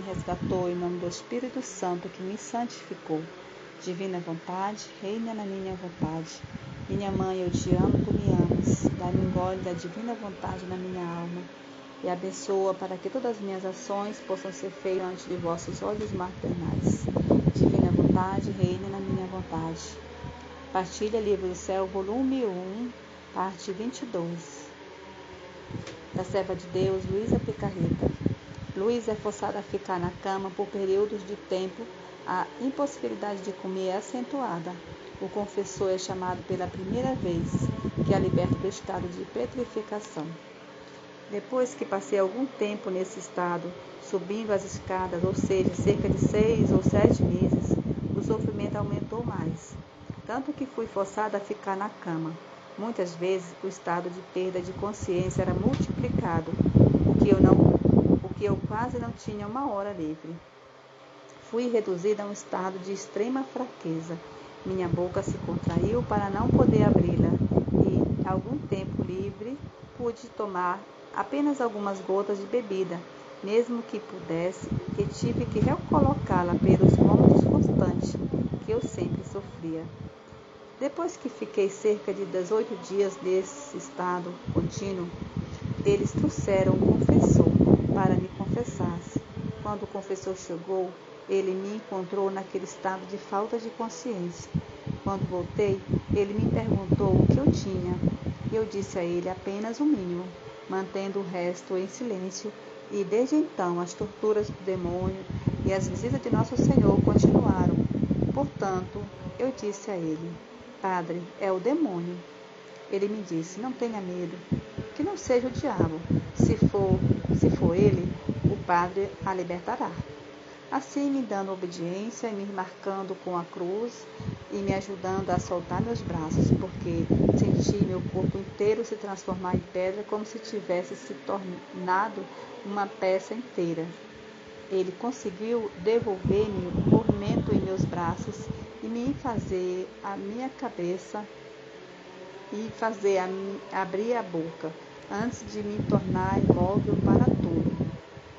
resgatou em nome do Espírito Santo que me santificou. Divina vontade, reina na minha vontade. Minha mãe, eu te amo, tu me amas. Dá-me um gole da divina vontade na minha alma e abençoa para que todas as minhas ações possam ser feitas diante de vossos olhos maternais. Divina vontade, reina na minha vontade. Partilha Livro do Céu, volume 1, parte 22. Da serva de Deus, Luísa Picarreta. Luísa é forçada a ficar na cama por períodos de tempo. A impossibilidade de comer é acentuada. O confessor é chamado pela primeira vez, que a liberta do estado de petrificação. Depois que passei algum tempo nesse estado, subindo as escadas, ou seja, cerca de 6 ou 7 meses, o sofrimento aumentou mais, tanto que fui forçada a ficar na cama. Muitas vezes o estado de perda de consciência era multiplicado, o que eu quase não tinha uma hora livre. Fui reduzida a um estado de extrema fraqueza. Minha boca se contraiu para não poder abri-la e, algum tempo livre, pude tomar apenas algumas gotas de bebida, mesmo que pudesse, e tive que recolocá-la pelos vômitos constantes que eu sempre sofria. Depois que fiquei cerca de 18 dias nesse estado contínuo, eles trouxeram um confessor para me confessasse. Quando o confessor chegou, ele me encontrou naquele estado de falta de consciência. Quando voltei, ele me perguntou o que eu tinha. Eu disse a ele apenas o mínimo, mantendo o resto em silêncio, e desde então as torturas do demônio e as visitas de Nosso Senhor continuaram. Portanto, eu disse a ele: Padre, é o demônio. Ele me disse: não tenha medo, que não seja o diabo. Se for ele, o Padre a libertará. Assim, me dando obediência e me marcando com a cruz e me ajudando a soltar meus braços, porque senti meu corpo inteiro se transformar em pedra, como se tivesse se tornado uma peça inteira. Ele conseguiu devolver-me o movimento em meus braços e me fazer a minha cabeça e fazer abrir a boca, antes de me tornar imóvel para tudo.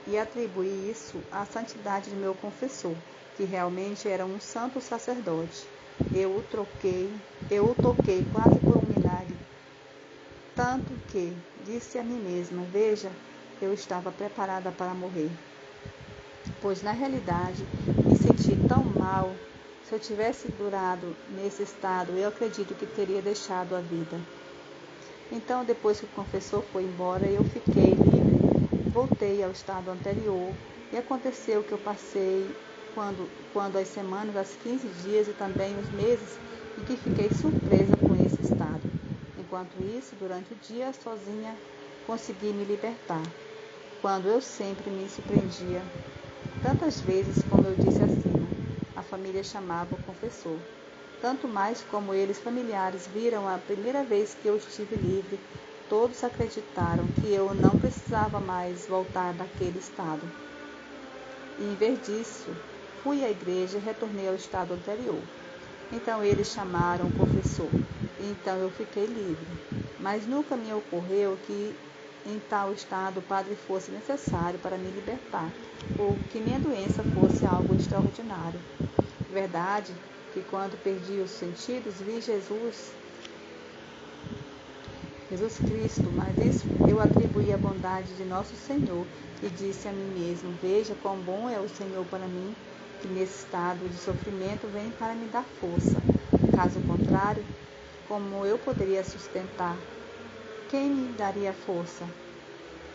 E atribuí isso à santidade de meu confessor, que realmente era um santo sacerdote. Eu o toquei quase por um milagre, tanto que disse a mim mesma: veja, eu estava preparada para morrer. Pois na realidade me senti tão mal. Se eu tivesse durado nesse estado, eu acredito que teria deixado a vida. Então, depois que o confessor foi embora, eu fiquei livre. Voltei ao estado anterior e aconteceu que eu passei quando as semanas, as 15 dias e também os meses, e que fiquei surpresa com esse estado. Enquanto isso, durante o dia, sozinha, consegui me libertar, quando eu sempre me surpreendia. Tantas vezes, como eu disse acima, a família chamava o confessor. Tanto mais como eles familiares viram a primeira vez que eu estive livre, todos acreditaram que eu não precisava mais voltar daquele estado. E em vez disso, fui à igreja e retornei ao estado anterior. Então eles chamaram o confessor, e então eu fiquei livre. Mas nunca me ocorreu que em tal estado o padre fosse necessário para me libertar, ou que minha doença fosse algo extraordinário. Verdade que quando perdi os sentidos, vi Jesus Cristo, mas isso eu atribuí à bondade de Nosso Senhor e disse a mim mesmo: veja quão bom é o Senhor para mim, que nesse estado de sofrimento vem para me dar força. Caso contrário, como eu poderia sustentar? Quem me daria força?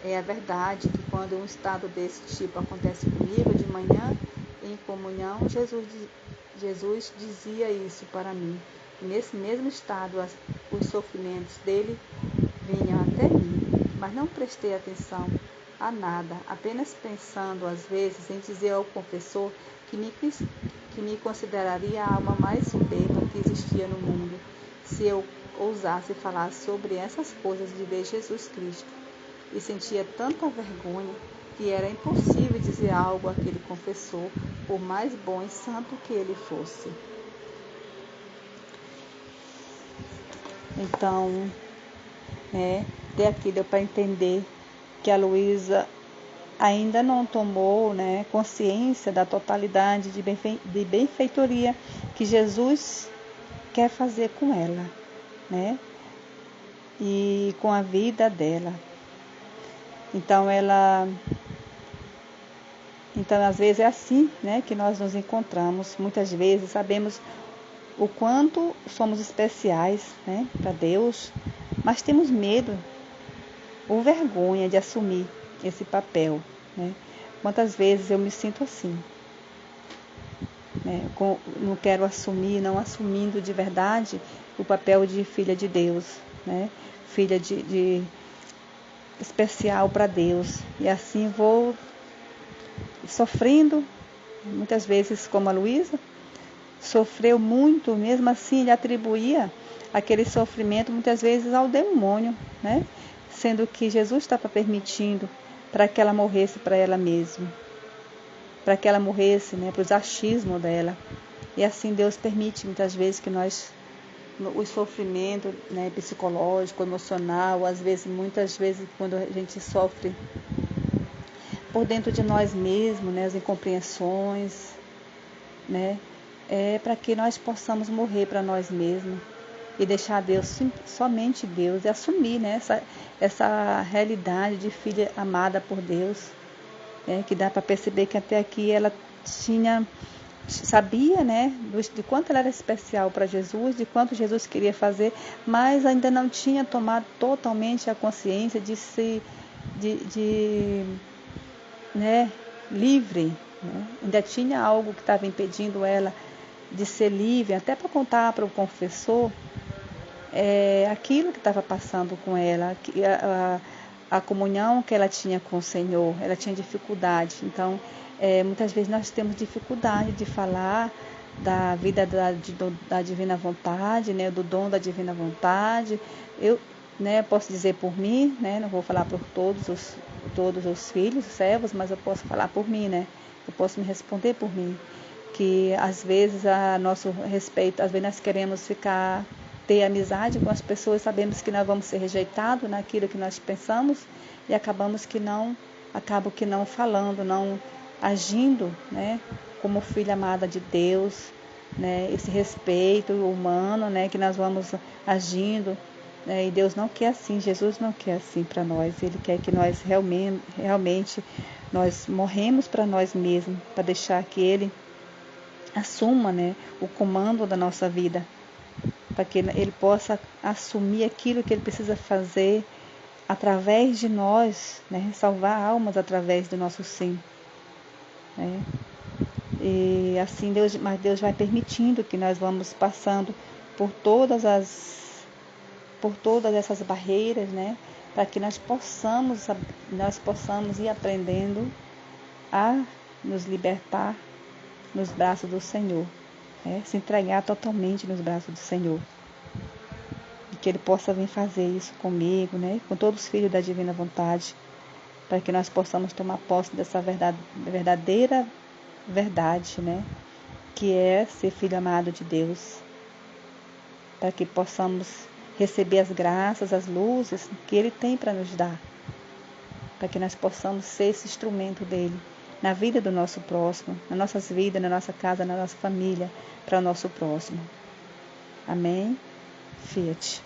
É a verdade que quando um estado desse tipo acontece comigo de manhã, em comunhão, Jesus dizia isso para mim. E nesse mesmo estado, os sofrimentos dele vinham até mim, mas não prestei atenção a nada, apenas pensando às vezes em dizer ao confessor que me consideraria a alma mais soberba que existia no mundo, se eu ousasse falar sobre essas coisas de ver Jesus Cristo. E sentia tanta vergonha que era impossível dizer algo àquele confessor, por mais bom e santo que ele fosse. Então, até aqui deu para entender que a Luísa, ainda não tomou, né, consciência da totalidade de benfeitoria que Jesus quer fazer com ela, né, e com a vida dela. Então às vezes é assim, né, que nós nos encontramos. Muitas vezes sabemos o quanto somos especiais, né, para Deus, mas temos medo ou vergonha de assumir esse papel, né? Quantas vezes eu me sinto assim, né? Não quero assumir, não assumindo de verdade o papel de filha de Deus, né? Filha de especial para Deus, e assim vou sofrendo, muitas vezes, como a Luísa sofreu muito. Mesmo assim ele atribuía aquele sofrimento muitas vezes ao demônio, né? Sendo que Jesus estava permitindo para que ela morresse para ela mesma, para que ela morresse, né, para os achismos dela. E assim Deus permite muitas vezes que o sofrimento, né, psicológico, emocional, às vezes, muitas vezes, quando a gente sofre por dentro de nós mesmos, né, as incompreensões, né, é para que nós possamos morrer para nós mesmos e deixar Deus, somente Deus, e assumir, né, essa realidade de filha amada por Deus, que dá para perceber que até aqui ela sabia, né, de quanto ela era especial para Jesus, de quanto Jesus queria fazer, mas ainda não tinha tomado totalmente a consciência de se, né, livre, né? Ainda tinha algo que estava impedindo ela de ser livre, até para contar para o confessor aquilo que estava passando com ela, a comunhão que ela tinha com o Senhor. Ela tinha dificuldade. Então, muitas vezes nós temos dificuldade de falar da vida da divina vontade, né, do dom da divina vontade. Eu, né, posso dizer por mim, né, não vou falar por todos os filhos, os servos, mas eu posso falar por mim, né? Eu posso me responder por mim, que às vezes a nosso respeito, às vezes nós queremos ter amizade com as pessoas, sabemos que nós vamos ser rejeitados naquilo que nós pensamos e acabo que não falando, não agindo, né, como filha amada de Deus, né, esse respeito humano, né, que nós vamos agindo, né, e Deus não quer assim, Jesus não quer assim para nós. Ele quer que nós realmente nós morremos para nós mesmos, para deixar que Ele assuma, né, o comando da nossa vida, para que Ele possa assumir aquilo que Ele precisa fazer através de nós, né, salvar almas através do nosso sim, né? E assim mas Deus vai permitindo que nós vamos passando por todas essas barreiras, né, para que nós possamos ir aprendendo a nos libertar nos braços do Senhor, né, se entregar totalmente nos braços do Senhor. E que Ele possa vir fazer isso comigo, né, com todos os filhos da divina vontade, para que nós possamos tomar posse dessa verdadeira verdade, né, que é ser filho amado de Deus, para que possamos receber as graças, as luzes que Ele tem para nos dar, para que nós possamos ser esse instrumento dEle na vida do nosso próximo, nas nossas vidas, na nossa casa, na nossa família, para o nosso próximo. Amém? Fiat.